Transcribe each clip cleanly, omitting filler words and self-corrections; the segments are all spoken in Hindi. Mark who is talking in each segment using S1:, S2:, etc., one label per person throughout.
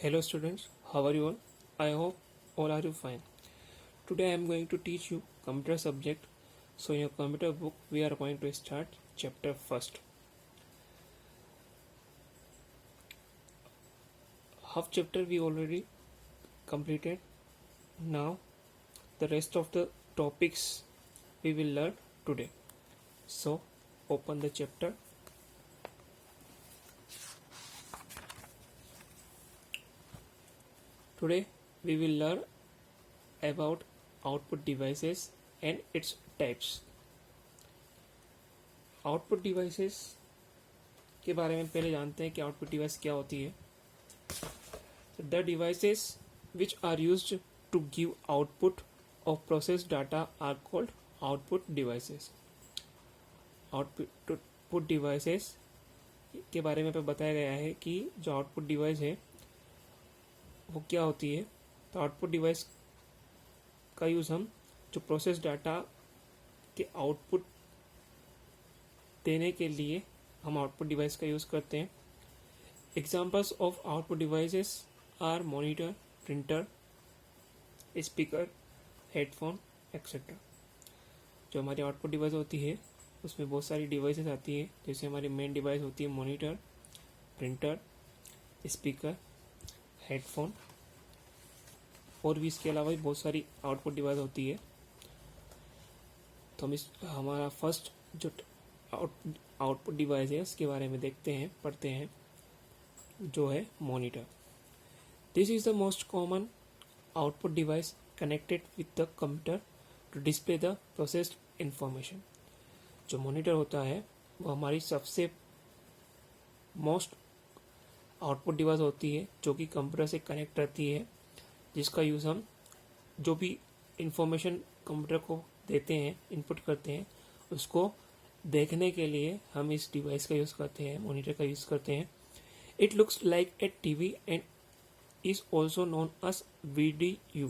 S1: Hello students, how are you all? I hope all are you fine. Today I am going to teach you computer subject. So in your computer book we are going to start chapter first. Half chapter we already completed. Now the rest of the topics we will learn today. So open the chapter. Today we will learn about output devices and its types. Output devices के बारे में पहले जानते हैं कि आउटपुट डिवाइस क्या होती है. The devices which are used to give output of process data are called output devices. Output devices के बारे में बताया गया है कि जो आउटपुट डिवाइस है वो क्या होती है. तो आउटपुट डिवाइस का यूज़ हम जो प्रोसेस डाटा के आउटपुट देने के लिए हम आउटपुट डिवाइस का यूज़ करते हैं. Examples of output devices are monitor, printer, speaker, headphone etcetera. जो हमारी आउटपुट डिवाइस होती है उसमें बहुत सारी डिवाइसेस आती है. जैसे हमारी मेन डिवाइस होती है मॉनिटर, प्रिंटर, स्पीकर, हेडफोन, और भी इसके अलावा भी बहुत सारी आउटपुट डिवाइस होती है. तो हम हमारा फर्स्ट जो आउटपुट डिवाइस है उसके बारे में देखते हैं, पढ़ते हैं, जो है monitor. This is the most common output device connected with the computer to display the processed information. जो मॉनिटर होता है वो हमारी सबसे मोस्ट आउटपुट डिवाइस होती है जो कि कंप्यूटर से कनेक्ट रहती है, जिसका यूज़ हम जो भी इंफॉर्मेशन कंप्यूटर को देते हैं, इनपुट करते हैं, उसको देखने के लिए हम इस डिवाइस का यूज़ करते हैं, मॉनिटर का यूज़ करते हैं. It looks like a TV and is also known as VDU,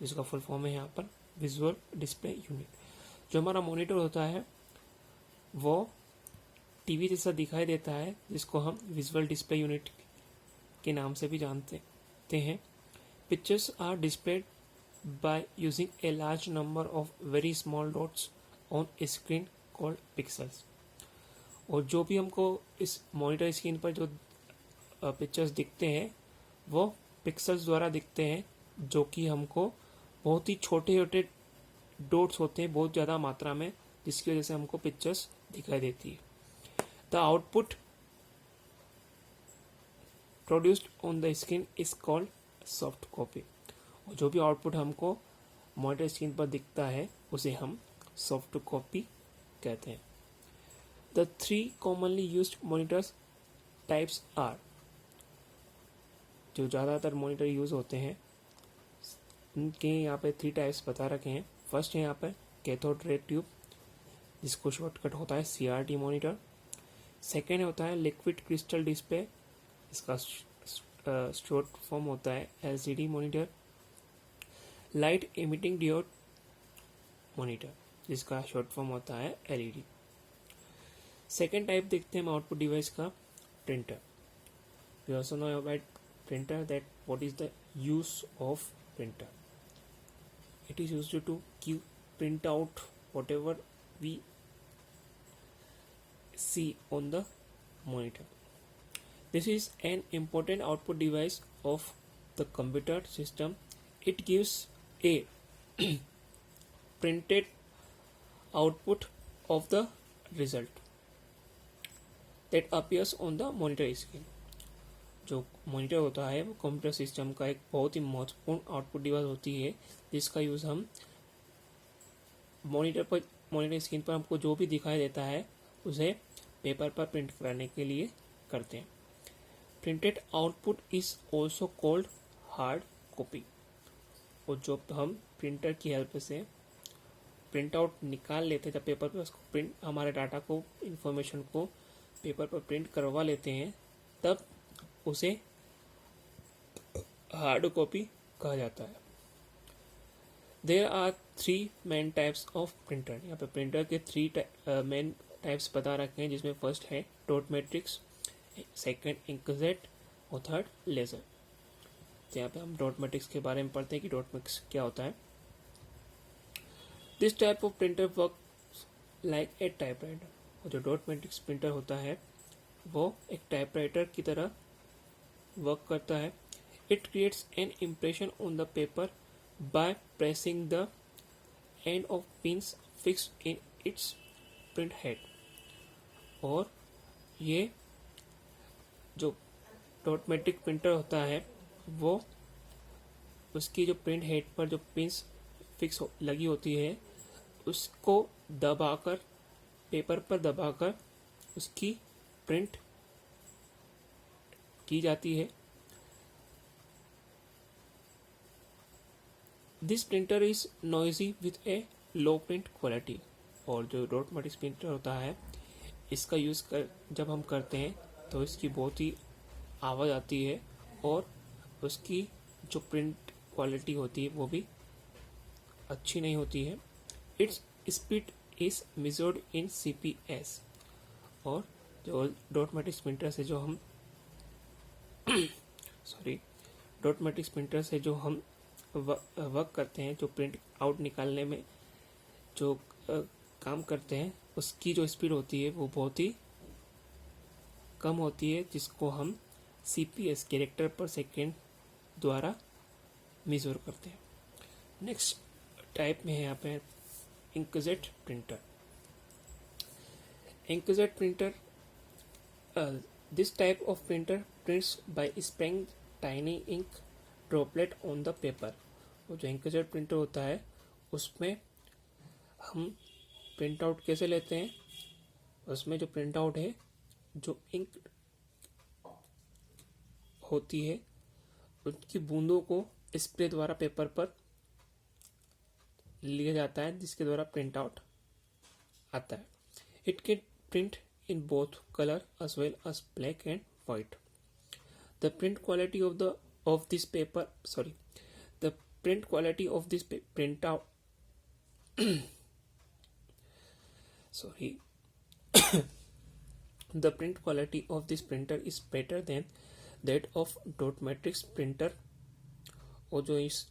S1: जिसका फुल फॉर्म है यहाँ पर विजुअल डिस्प्ले यूनिट. जो हमारा मॉनिटर होता है वो टीवी जैसा दिखाई देता है, जिसको हम विजुअल डिस्प्ले यूनिट के नाम से भी जानते हैं. Pictures are displayed by using a large number of very small dots on a screen called pixels. और जो भी हमको इस मॉनिटर स्क्रीन पर जो पिक्चर्स दिखते हैं वो पिक्सल्स द्वारा दिखते हैं, जो कि हमको बहुत ही छोटे छोटे डॉट्स होते हैं बहुत ज़्यादा मात्रा में, जिसकी वजह से हमको पिक्चर्स दिखाई देती है. The output produced on the screen is called soft copy. जो भी आउटपुट हमको मॉनिटर स्क्रीन पर दिखता है उसे हम सॉफ्ट कॉपी कहते हैं. The 3 commonly used monitors types are. जो ज़्यादातर मॉनिटर यूज़ होते हैं उनके यहाँ पे 3 टाइप्स बता रखे हैं. फर्स्ट है यहाँ पर कैथोड रे ट्यूब, जिसको शॉर्टकट होता है CRT मॉनिटर. सेकेंड होता है लिक्विड क्रिस्टल डिस्प्ले, इसका शॉर्ट फॉर्म होता है LCD monitor. Light emitting diode monitor, जिसका शॉर्ट फॉर्म होता है LED. सेकेंड टाइप देखते हैं हम आउटपुट डिवाइस का, printer. We also know about printer that what is the use of printer. It is used to give print out whatever we see on the monitor. This is an important output device of the computer system. It gives a printed output of the result that appears on the monitor screen. जो मॉनिटर होता है वो कंप्यूटर सिस्टम का एक बहुत ही महत्वपूर्ण आउटपुट डिवाइस होती है, जिसका यूज़ हम मॉनिटर स्क्रीन पर हमको जो भी दिखाई देता है उसे पेपर पर प्रिंट करने के लिए करते हैं. Printed output is also called hard copy. और जो हम प्रिंटर की हेल्प से प्रिंट आउट निकाल लेते हैं, जब पेपर पर उसको प्रिंट हमारे डाटा को इंफॉर्मेशन को पेपर पर प्रिंट करवा लेते हैं, तब उसे हार्ड कॉपी कहा जाता है. There are 3 main types of printer. यहाँ पे प्रिंटर के 3 मेन टाइप्स बता रखे हैं, जिसमें फर्स्ट है डॉट मैट्रिक्स, सेकेंड इंकजेट और थर्ड लेजर. तो यहाँ पे हम डॉट मैट्रिक्स के बारे में पढ़ते हैं कि डॉट मैट्रिक्स क्या होता है। This type of printer work like a typewriter. और जो डॉट मैट्रिक्स प्रिंटर होता है वो एक टाइपराइटर की तरह वर्क करता है। It creates an impression on the paper by pressing the end of pins fixed in its print head. और ये जो डॉट मैट्रिक प्रिंटर होता है वो उसकी जो प्रिंट हेड पर जो पिन्स फिक्स लगी होती है उसको दबाकर, पेपर पर दबाकर उसकी प्रिंट की जाती है। This printer is noisy with A low print quality. और जो डॉट मैट्रिक्स प्रिंटर होता है इसका यूज़ कर जब हम करते हैं तो इसकी बहुत ही आवाज़ आती है और उसकी जो प्रिंट क्वालिटी होती है वो भी अच्छी नहीं होती है। Its speed is measured in CPS। और जो डॉट मैट्रिक्स प्रिंटर से जो हम डॉट मैट्रिक्स प्रिंटर से जो हम वर्क करते हैं, जो प्रिंट आउट निकालने में जो काम करते हैं उसकी जो स्पीड होती है वो बहुत ही कम होती है, जिसको हम CPS कैरेक्टर पर सेकेंड द्वारा मेजर करते हैं। नेक्स्ट टाइप में है यहाँ पे inkjet printer. Inkjet printer, this type of printer prints by spraying tiny ink droplet on the paper. वो जो इंकजेट प्रिंटर होता है उसमें हम प्रिंट आउट कैसे लेते हैं, उसमें जो प्रिंट आउट है जो इंक होती है उसकी बूंदों को स्प्रे द्वारा पेपर पर लिया जाता है, जिसके द्वारा प्रिंट आउट आता है। It can print in both colour as well as black and white. The print quality of this paper, the print quality of this printout the print quality of this printer is better than that of dot matrix printer। और जो इस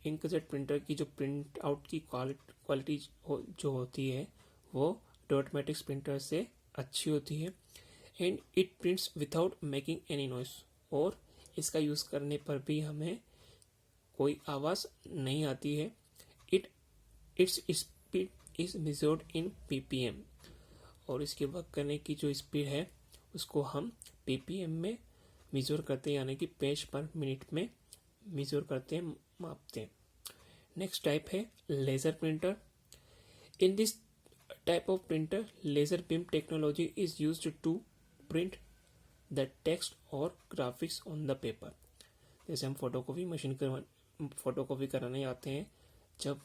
S1: इंकजेट प्रिंटर की जो प्रिंट आउट की क्वालिटी जो होती है वो डॉट मैट्रिक्स प्रिंटर से अच्छी होती है। And it prints without making any noise. और इसका यूज़ करने पर भी हमें कोई आवाज़ नहीं आती है। Its speed is measured in PPM। और इसके वर्क करने की जो स्पीड है उसको हम PPM में मेजर करते हैं, यानी कि पेज पर मिनट में मेजर करते हैं, मापते हैं। नेक्स्ट टाइप है laser printer. In this type of printer laser beam technology is used to print the text और ग्राफिक्स ऑन द पेपर। जैसे हम फोटोकॉपी कराने आते हैं, जब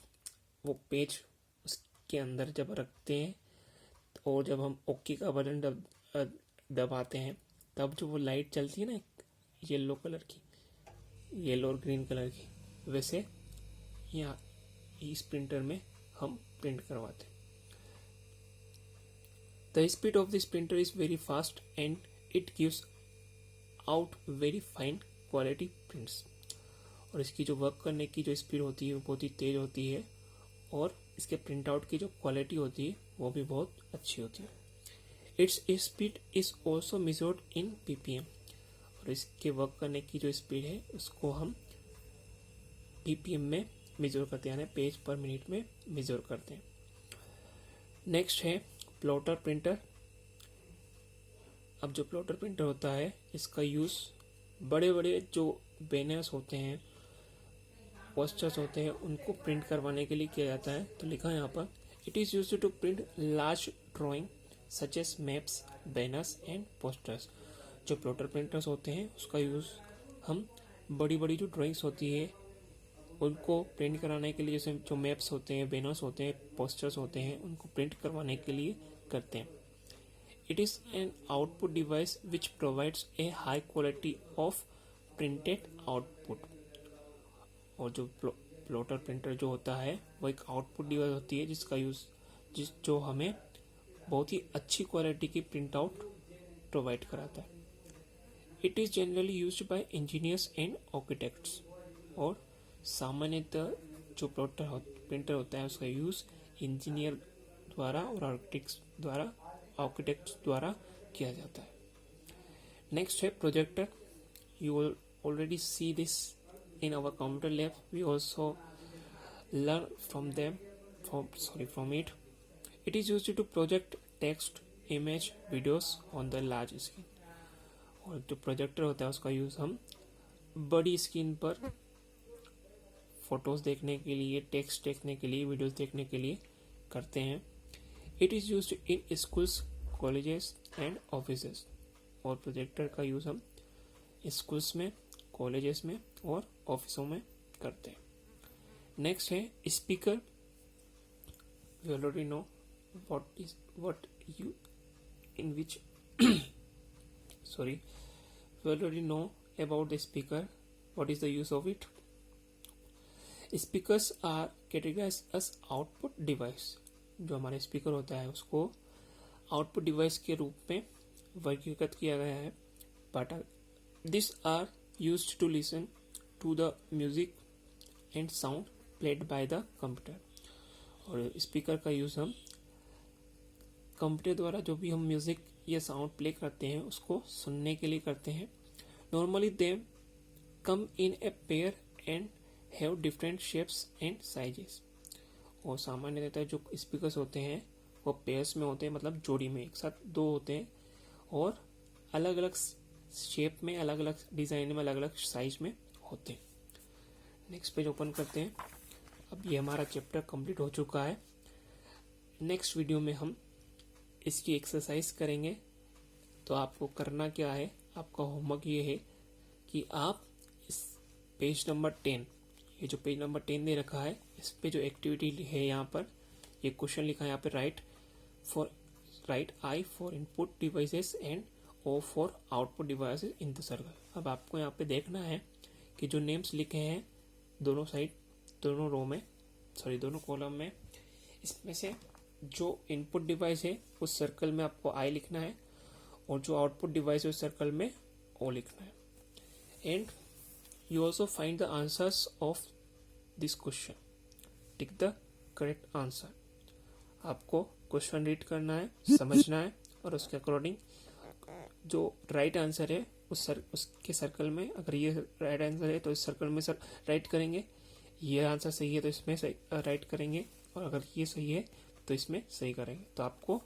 S1: वो पेज उसके अंदर जब रखते हैं और जब हम ओके का बटन दबाते हैं तब जो वो लाइट चलती है ना येलो कलर की, येलो और ग्रीन कलर की, वैसे यहाँ इस प्रिंटर में हम प्रिंट करवाते हैं। The speed of this printer is very fast and it gives out very fine quality prints. और इसकी जो वर्क करने की जो स्पीड होती है वो बहुत ही तेज होती है और इसके प्रिंट आउट की जो क्वालिटी होती है वो भी बहुत अच्छी होती है। Its speed is also measured in PPM। और इसके वर्क करने की जो स्पीड है उसको हम PPM में मेजर करते हैं, यानी पेज पर मिनट में मेजर करते हैं। नेक्स्ट है प्लॉटर प्रिंटर। अब जो प्लॉटर प्रिंटर होता है इसका यूज़ बड़े बड़े जो बैनर्स होते हैं, पोस्टर्स होते हैं, उनको प्रिंट करवाने के लिए किया जाता है। तो लिखा है यहाँ पर, it is used to print large drawing such as maps, banners and posters. जो प्लॉटर प्रिंटर्स होते हैं उसका यूज़ हम बड़ी बड़ी जो ड्राइंग्स होती है उनको प्रिंट कराने के लिए, जैसे जो मैप्स होते हैं, बैनर्स होते हैं, पोस्टर्स होते हैं, उनको प्रिंट करवाने के लिए करते हैं। It is an output device which provides a high quality of printed output. और जो प्लॉटर प्रिंटर जो होता है वो एक आउटपुट डिवाइस होती है जिसका यूज़ जो हमें बहुत ही अच्छी क्वालिटी की प्रिंट आउट प्रोवाइड कराता है। It is generally used by engineers and architects. और सामान्यतः जो प्रिंटर होता है उसका यूज़ इंजीनियर द्वारा और आर्किटेक्ट्स द्वारा किया जाता है। नेक्स्ट है projector. You will already see this in our computer lab. We also learn from it. It is used to project text, image, videos on the large screen. और जो प्रोजेक्टर होता है उसका यूज़ हम बड़ी स्क्रीन पर फोटोज देखने के लिए, टेक्स्ट देखने के लिए, वीडियोस देखने के लिए करते हैं। It is used in schools, colleges and offices. और प्रोजेक्टर का यूज़ हम स्कूल्स में, कॉलेजेस में और ऑफिसों में करते हैं। नेक्स्ट है speaker. You already know what you in which sorry you already know about the speaker. What is the use of it? Speakers are categorized as output device. जो हमारे स्पीकर होता है उसको आउटपुट डिवाइस के रूप में वर्गीकृत किया गया है। But this are used to listen to the music and sound played by the computer. और स्पीकर का यूज़ हम कंप्यूटर द्वारा जो भी हम म्यूज़िक या साउंड प्ले करते हैं उसको सुनने के लिए करते हैं। Normally they come in a pair and have different shapes and sizes. और सामान्यतः जो स्पीकर्स होते हैं वो पेयर्स में होते हैं, मतलब जोड़ी में एक साथ दो होते हैं और अलग अलग शेप में, अलग अलग डिज़ाइन में, अलग अलग साइज में होते हैं। नेक्स्ट पेज ओपन करते हैं। अब ये हमारा चैप्टर कंप्लीट हो चुका है। नेक्स्ट वीडियो में हम इसकी एक्सरसाइज करेंगे। तो आपको करना क्या है, आपका होमवर्क ये है कि आप इस पेज नंबर 10, ये जो पेज नंबर 10 दे रखा है, इस पे जो एक्टिविटी है यहाँ पर ये क्वेश्चन लिखा है यहाँ पे, right I for input devices and O for output devices in the circle. अब आपको यहाँ पे देखना है कि जो नेम्स लिखे हैं दोनों साइड, दोनों रो में, दोनों कॉलम में, इसमें से जो इनपुट डिवाइस है उस सर्कल में आपको आई लिखना है और जो आउटपुट डिवाइस है उस सर्कल में ओ लिखना है। And you also find the answers of this question, tick the correct answer. आपको क्वेश्चन रीड करना है, समझना है और उसके अकॉर्डिंग जो राइट आंसर है उसके सर्कल में, अगर ये राइट आंसर है तो इस सर्कल में राइट करेंगे, ये आंसर सही है तो इसमें सही राइट करेंगे, और अगर ये सही है तो इसमें सही करेंगे। तो आपको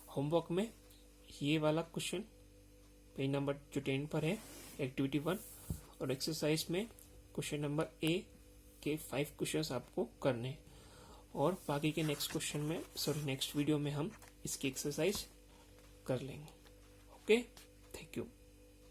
S1: होमवर्क में ये वाला क्वेश्चन पेज नंबर जो 10 पर है, एक्टिविटी 1, और एक्सरसाइज में क्वेश्चन नंबर ए के 5 क्वेश्चंस आपको करने हैं। और बाकी के नेक्स्ट वीडियो में हम इसकी एक्सरसाइज कर लेंगे। Okay, thank you.